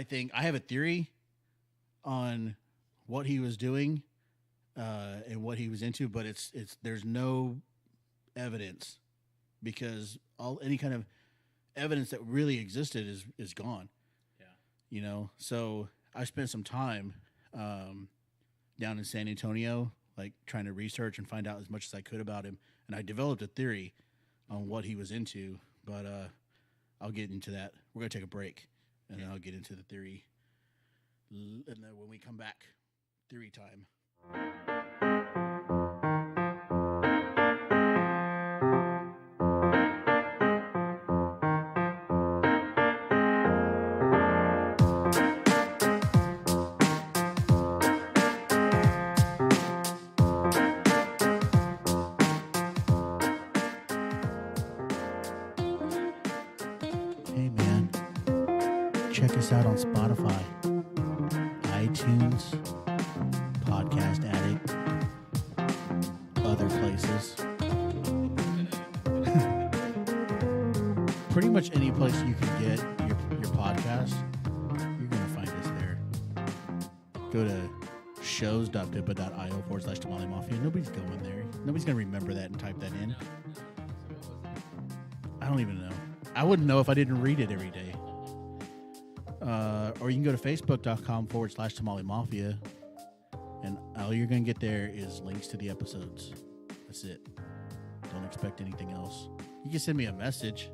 think I have a theory on what he was doing and what he was into, but it's there's no evidence, because any kind of evidence that really existed is gone. Yeah. You know, so I spent some time down in San Antonio, like trying to research and find out as much as I could about him, and I developed a theory on what he was into, but I'll get into that. We're going to take a break, and then I'll get into the theory, and then when we come back, theory time. Check us out on Spotify, iTunes, Podcast Addict, other places. Pretty much any place you can get your podcast, you're going to find us there. Go to shows.pippa.io/Tamale Mafia. Nobody's going there. Nobody's going to remember that and type that in. I don't even know. I wouldn't know if I didn't read it every day. Or you can go to facebook.com/Tamale Mafia, and all you're going to get there is links to the episodes. That's it. Don't expect anything else. You can send me a message.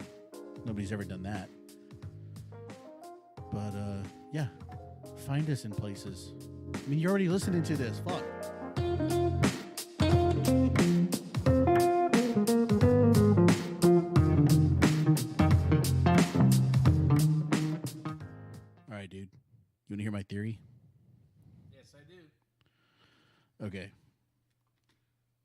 Nobody's ever done that. But, yeah, find us in places. I mean, you're already listening to this. Fuck. Yes, I do. Okay.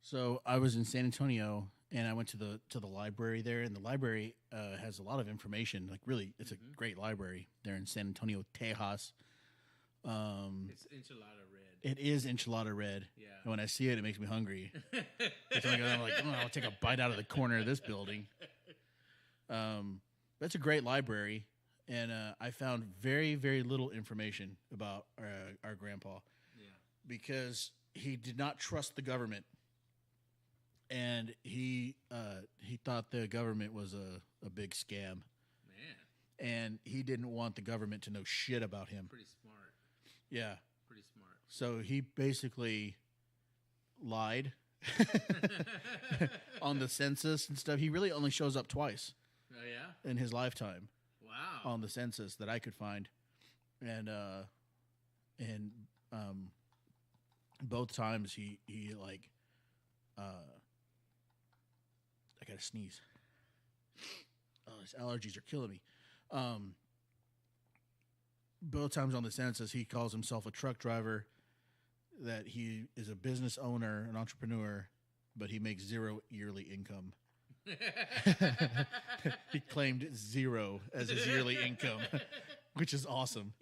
So I was in San Antonio, and I went to the library there, and the library has a lot of information. Like, really, it's a great library there in San Antonio, Tejas. It's enchilada red. It is enchilada red. Yeah. And when I see it, it makes me hungry. I'm like, oh, I'll take a bite out of the corner of this building. That's a great library, and I found very, very little information about our grandpa. Yeah. Because he did not trust the government, and he thought the government was a big scam, Man. and he didn't want the government to know shit about him. Pretty smart. Yeah. Pretty smart. So he basically lied on the census and stuff. He really only shows up twice Oh, yeah? in his lifetime Wow. on the census that I could find, and both times he like I gotta sneeze. Oh, these allergies are killing me. Both times on the census, he calls himself a truck driver, that he is a business owner, an entrepreneur, but he makes zero yearly income. He claimed zero as his yearly income, which is awesome.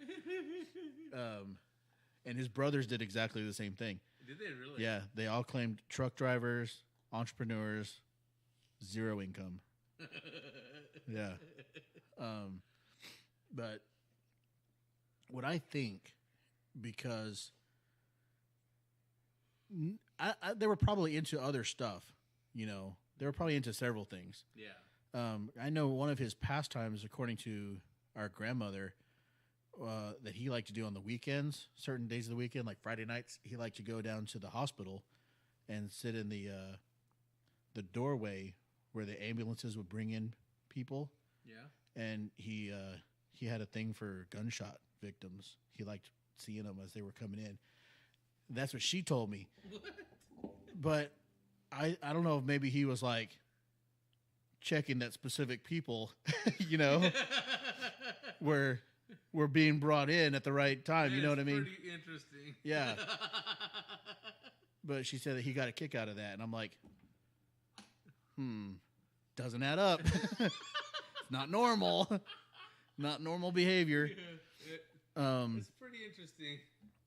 And his brothers did exactly the same thing. Did they really? Yeah, they all claimed truck drivers, entrepreneurs, zero income. Yeah. But what I think, because they were probably into other stuff, you know, they were probably into several things. Yeah. I know one of his pastimes, according to our grandmother, that he liked to do on the weekends, certain days of the weekend, like Friday nights, he liked to go down to the hospital and sit in the doorway where the ambulances would bring in people. Yeah. And he had a thing for gunshot victims. He liked seeing them as they were coming in. That's what she told me. What? But I don't know if maybe he was like checking that specific people, you know, were being brought in at the right time. You know what I mean? Pretty interesting. Yeah. But she said that he got a kick out of that, and I'm like, doesn't add up. It's not normal. Not normal behavior. It's pretty interesting.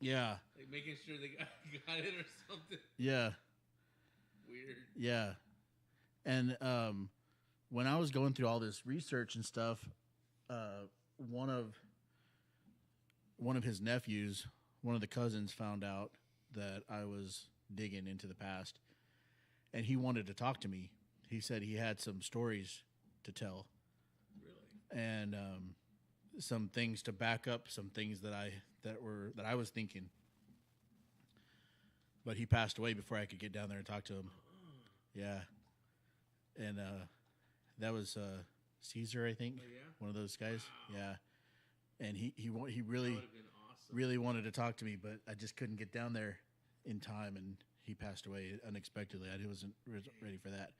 Yeah. Like making sure they got it or something. Yeah. Weird. Yeah. And when I was going through all this research and stuff, one of his nephews, one of the cousins, found out that I was digging into the past, and he wanted to talk to me. He said he had some stories to tell. Really? And some things to back up some things that I was thinking. But he passed away before I could get down there and talk to him. Yeah. And that was Caesar, I think. Oh, yeah? One of those guys. Wow. Yeah. And he really That would have been awesome. really wanted to talk to me, but I just couldn't get down there in time, and he passed away unexpectedly. I wasn't ready for that.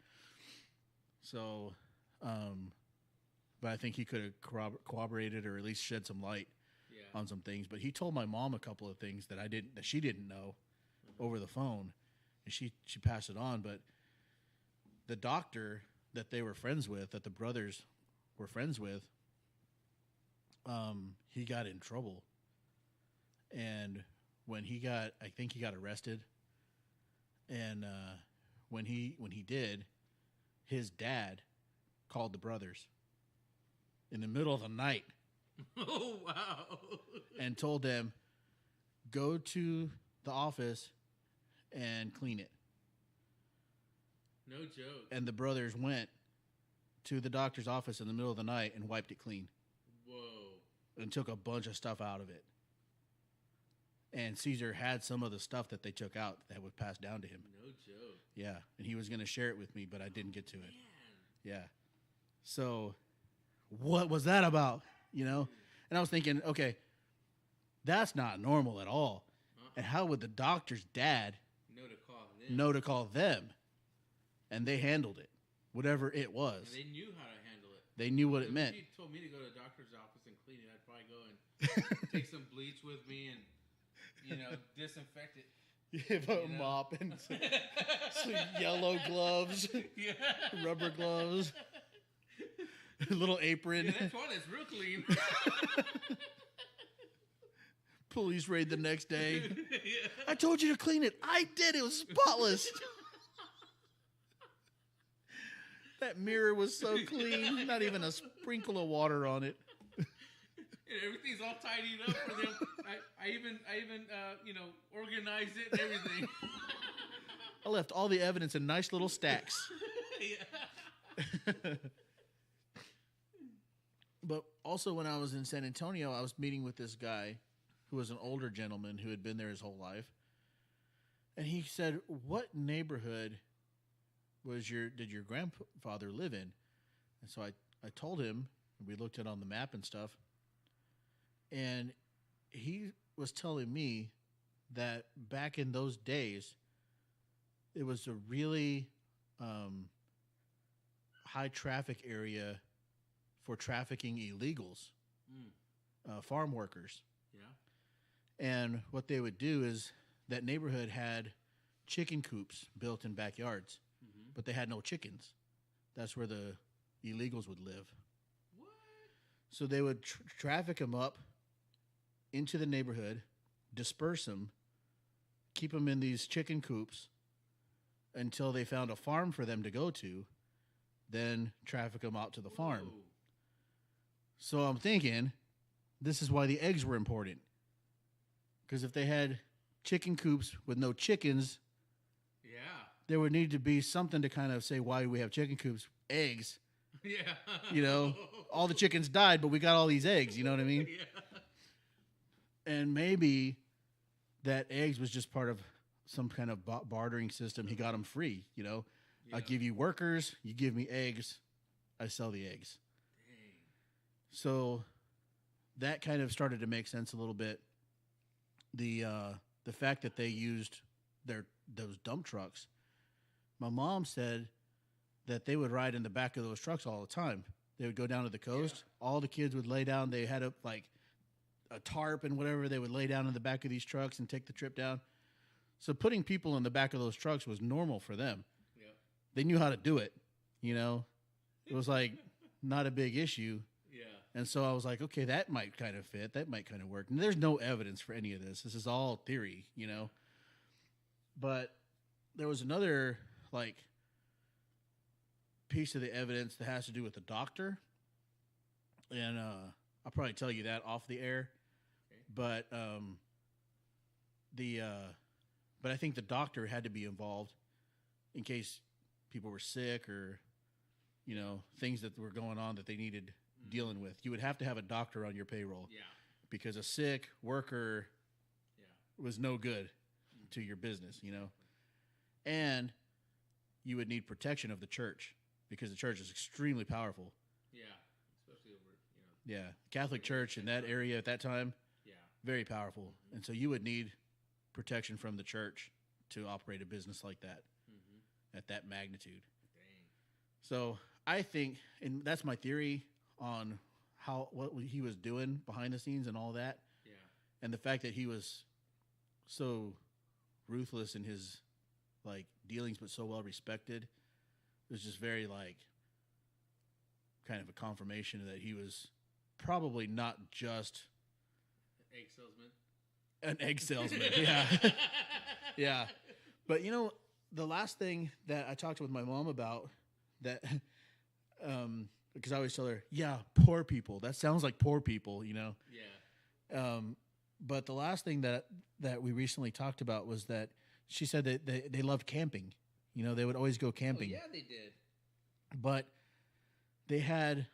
So, but I think he could have corroborated or at least shed some light on some things. But he told my mom a couple of things that she didn't know over the phone, and she passed it on. But the doctor that they were friends with, that the brothers were friends with, he got in trouble. And when I think he got arrested. And when he did, his dad called the brothers in the middle of the night. Oh, wow. And told them, go to the office and clean it. No joke. And the brothers went to the doctor's office in the middle of the night and wiped it clean. Whoa. And took a bunch of stuff out of it. And Caesar had some of the stuff that they took out that was passed down to him. No joke. Yeah. And he was going to share it with me, but I didn't get to it. Yeah. So what was that about? You know? And I was thinking, okay, that's not normal at all. And how would the doctor's dad know to call them? And they handled it, whatever it was. And they knew how to handle it. They knew what it meant. If you told me to go to the doctor's office and clean it, I'd probably go and take some bleach with me and disinfect it. You have a mop and some yellow gloves, rubber gloves, a little apron. Yeah, that toilet's real clean. Police raid the next day. I told you to clean it. I did. It was spotless. That mirror was so clean. Not even a sprinkle of water on it. And everything's all tidied up for them. I even organized it and everything. I left all the evidence in nice little stacks. But also when I was in San Antonio, I was meeting with this guy who was an older gentleman who had been there his whole life. And he said, what neighborhood did your grandfather live in? And so I told him, and we looked at it on the map and stuff. And he was telling me that back in those days, it was a really high traffic area for trafficking illegals, farm workers. Yeah. And what they would do is that neighborhood had chicken coops built in backyards, but they had no chickens. That's where the illegals would live. What? So they would traffic them up into the neighborhood, disperse them, keep them in these chicken coops until they found a farm for them to go to, then traffic them out to the farm. Whoa. So I'm thinking, this is why the eggs were important. Because if they had chicken coops with no chickens, there would need to be something to kind of say why we have chicken coops. Eggs. Yeah. All the chickens died, but we got all these eggs. You know what I mean? Yeah. And maybe that eggs was just part of some kind of bartering system. He got them free, Yeah. I give you workers, you give me eggs, I sell the eggs. Dang. So that kind of started to make sense a little bit. The fact that they used those dump trucks. My mom said that they would ride in the back of those trucks all the time. They would go down to the coast. Yeah. All the kids would lay down. They had a tarp and whatever. They would lay down in the back of these trucks and take the trip down. So putting people in the back of those trucks was normal for them. Yeah. They knew how to do it. It was like not a big issue. Yeah. And so I was like, okay, that might kind of fit. That might kind of work. And there's no evidence for any of this. This is all theory, But there was another piece of the evidence that has to do with the doctor. And I'll probably tell you that off the air. Okay. But but I think the doctor had to be involved in case people were sick or things that were going on that they needed dealing with. You would have to have a doctor on your payroll. Yeah. Because a sick worker was no good to your business, And you would need protection of the church because the church is extremely powerful. Yeah. Especially over, Yeah. Catholic church in that area at that time, very powerful. Mm-hmm. And so you would need protection from the church to operate a business like that at that magnitude. Dang. So I think, and that's my theory on what he was doing behind the scenes and all that. Yeah. And the fact that he was so ruthless in his dealings, but so well respected, it was just very kind of a confirmation that he was probably not just an egg salesman. Yeah. Yeah. But the last thing that I talked with my mom about that, because I always tell her, poor people. That sounds like poor people, Yeah. But the last thing that we recently talked about was that she said that they loved camping. They would always go camping. Oh, yeah, they did. But they had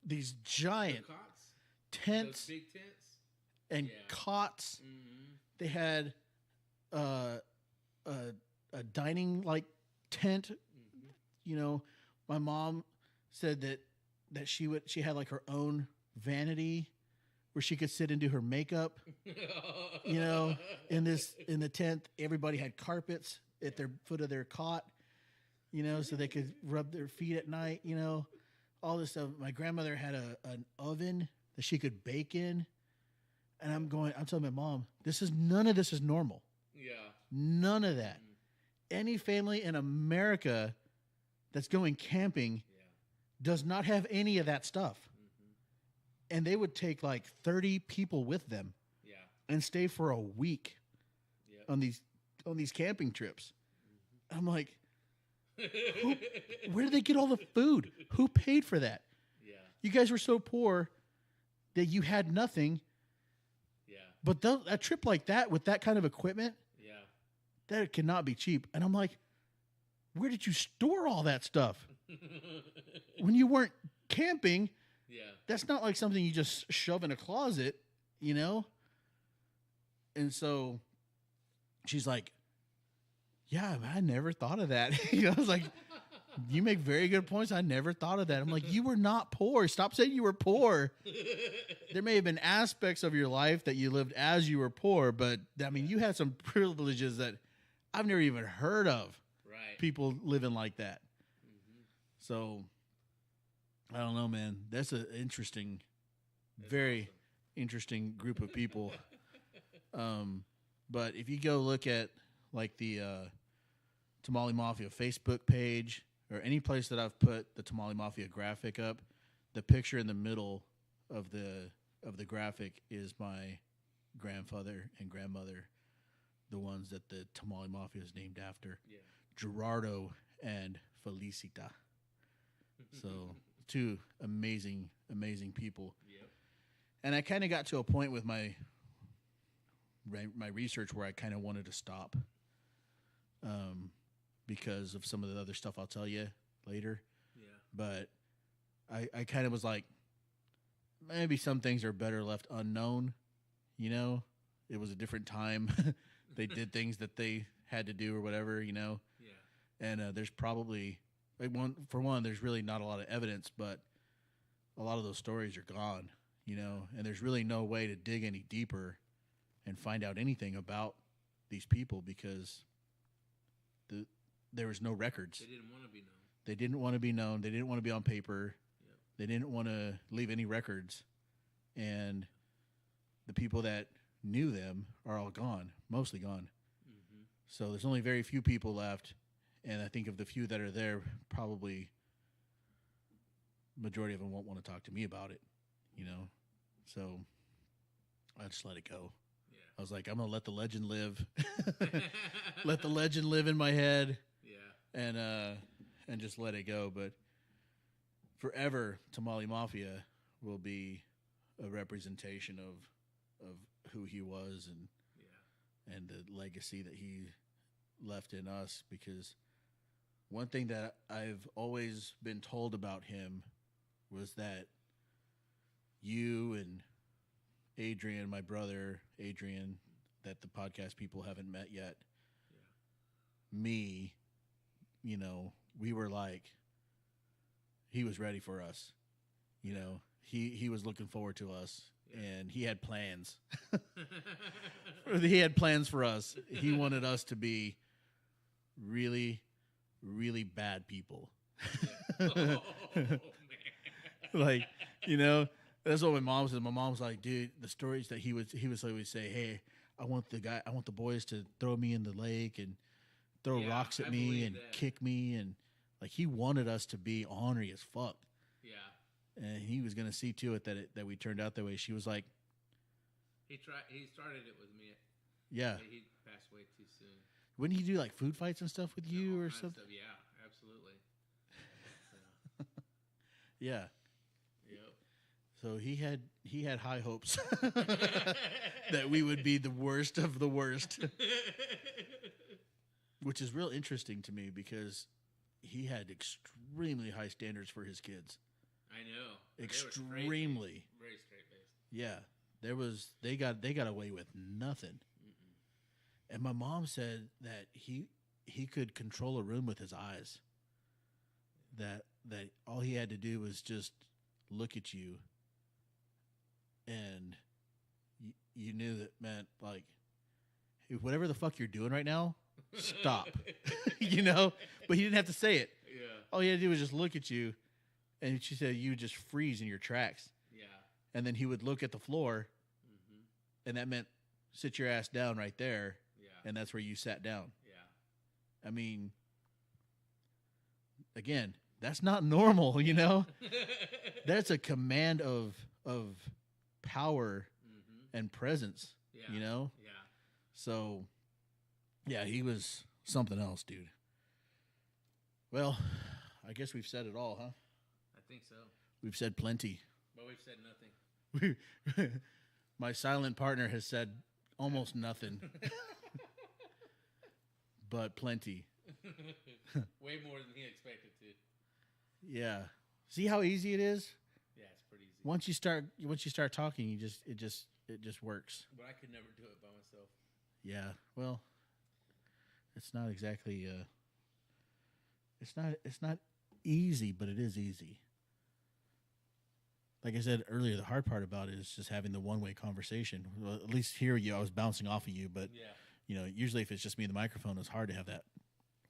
these giant tents, those big tents, and cots. Mm-hmm. They had a dining tent. Mm-hmm. My mom said that she had her own vanity where she could sit and do her makeup. In the tent, everybody had carpets at their foot of their cot. So they could rub their feet at night. All this stuff. My grandmother had an oven that she could bake in. And I'm telling my mom, none of this is normal. Yeah. None of that. Any family in America that's going camping does not have any of that stuff. And they would take like 30 people with them and stay for a week on these camping trips. I'm like, where did they get all the food? Who paid for that? Yeah. You guys were so poor that you had nothing. Yeah. But a trip like that with that kind of equipment, that cannot be cheap. And I'm like, where did you store all that stuff? When you weren't camping, that's not like something you just shove in a closet, you know? And so she's like, yeah, I never thought of that. You know, I was like, you make very good points. I never thought of that. I'm like, you were not poor. Stop saying you were poor. There may have been aspects of your life that you lived as you were poor, but I mean, you had some privileges that I've never even heard of. Right. People living like that. So I don't know, man. That's an interesting, very interesting group of people. But if you go look at like the Tamale Mafia Facebook page or any place that I've put the Tamale Mafia graphic up, the picture in the middle of the graphic is my grandfather and grandmother, the ones that the Tamale Mafia is named after. Yeah. Gerardo and Felicita. So two amazing, amazing people. Yep. And I kind of got to a point with my research where I kind of wanted to stop because of some of the other stuff I'll tell you later. Yeah. But I kind of was like, maybe some things are better left unknown. You know, it was a different time. They did things that they had to do or whatever, you know. Yeah. And there's probably, like there's really not a lot of evidence, but a lot of those stories are gone, you know, and there's really no way to dig any deeper and find out anything about these people because there was no records. They didn't want to be known. They didn't want to be known. They didn't want to be on paper. Yep. They didn't want to leave any records. And the people that knew them are all gone, mostly gone. Mm-hmm. So there's only very few people left. And I think of the few that are there, probably majority of them won't want to talk to me about it, you know? So I just let it go. Yeah. I was like, I'm going to let the legend live. Let the legend live in my head. Yeah. And just let it go. But forever, Tamale Mafia will be a representation of who he was and the legacy that he left in us. Because one thing that I've always been told about him was that you and Adrian, my brother Adrian, that the podcast people haven't met yet, me, you know, we were like, he was ready for us. You know, he was looking forward to us, and he had plans. He had plans for us. He wanted us to be really, really bad people. Oh, man. Like, you know, that's what my mom said. My mom was like, dude, the stories that he would always say, hey, I want the boys to throw me in the lake and throw rocks at me and kick me, and like he wanted us to be ornery as fuck. Yeah. And he was gonna see to it that we turned out that way. She was like, he started it with me. yeah. He passed away too soon. Wouldn't he do like food fights and stuff with you or something? Yeah, absolutely. Yeah. Yep. So he had high hopes that we would be the worst of the worst. Which is real interesting to me because he had extremely high standards for his kids. I know. Extremely. Very straight-faced. Yeah. They got away with nothing. Mm-mm. And my mom said that he could control a room with his eyes. That all he had to do was just look at you, and you knew that meant like, hey, whatever the fuck you're doing right now, stop. You know? But he didn't have to say it. Yeah. All he had to do was just look at you, and she said you would just freeze in your tracks. Yeah. And then he would look at the floor, And that meant sit your ass down right there. Yeah. And that's where you sat down. Yeah. I mean, again, that's not normal, you know? That's a command of power and presence, you know? Yeah. So, yeah, he was something else, dude. Well, I guess we've said it all, huh? I think so. We've said plenty. But we've said nothing. My silent partner has said almost nothing. But plenty. Way more than he expected to. Yeah. See how easy it is? Yeah, it's pretty easy. Once you start talking, it just works. But I could never do it by myself. Yeah. Well, it's not exactly it's not easy, but it is easy. Like I said earlier, the hard part about it is just having the one-way conversation. Well, at least here I was bouncing off of you, but yeah. You know, usually if it's just me and the microphone, it's hard to have that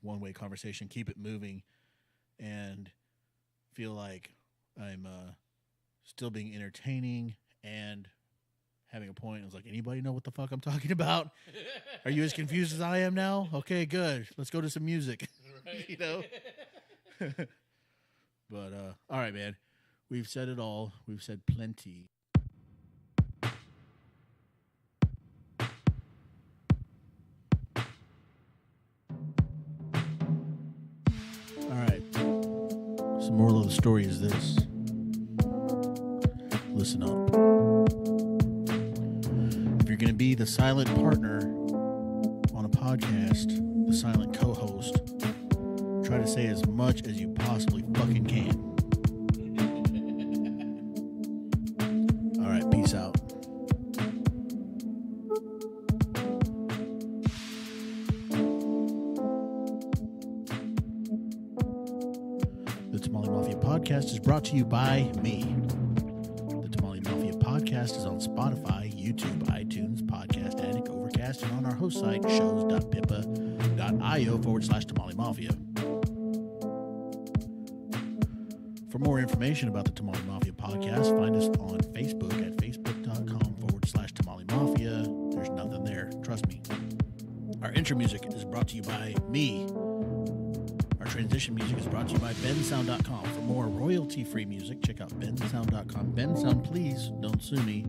one-way conversation, keep it moving, and feel like I'm still being entertaining and having a point. I was like, anybody know what the fuck I'm talking about? Are you as confused as I am now? Okay, good. Let's go to some music. Right. You know? But, all right, man. We've said it all. We've said plenty. All right. Some moral of the story is this. Listen up. If you're going to be the silent partner on a podcast, the silent co-host, try to say as much as you possibly fucking can. All right, peace out. The Tamale Mafia Podcast is brought to you by me. The Tamale Mafia Podcast is on Spotify, YouTube, iTunes, Podcast Addict, Overcast, and on our host site, shows.pippa.io/Tamale Mafia. For more information about the Tamale Mafia Podcast, find us on Facebook at facebook.com/Tamale Mafia. There's nothing there. Trust me. Our intro music is brought to you by me. Our transition music is brought to you by bensound.com. For more royalty-free music, check out bensound.com. Bensound, please don't sue me.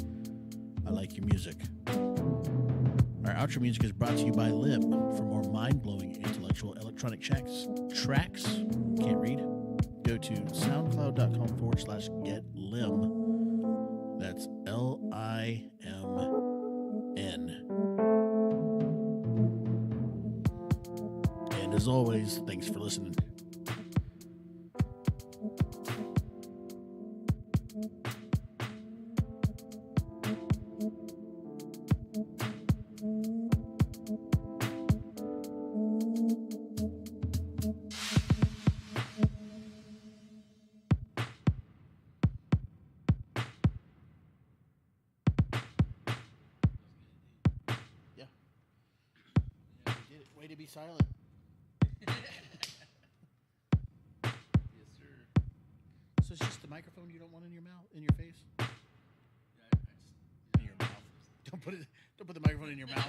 I like your music. Our outro music is brought to you by Lim. For more mind-blowing intellectual electronic tracks, can't read, go to soundcloud.com/getlim. That's LIMN. And as always, thanks for listening. Way to be silent. Yes, sir. So it's just the microphone you don't want in your mouth, in your face, Yeah, in your mouth. Don't put the microphone in your mouth.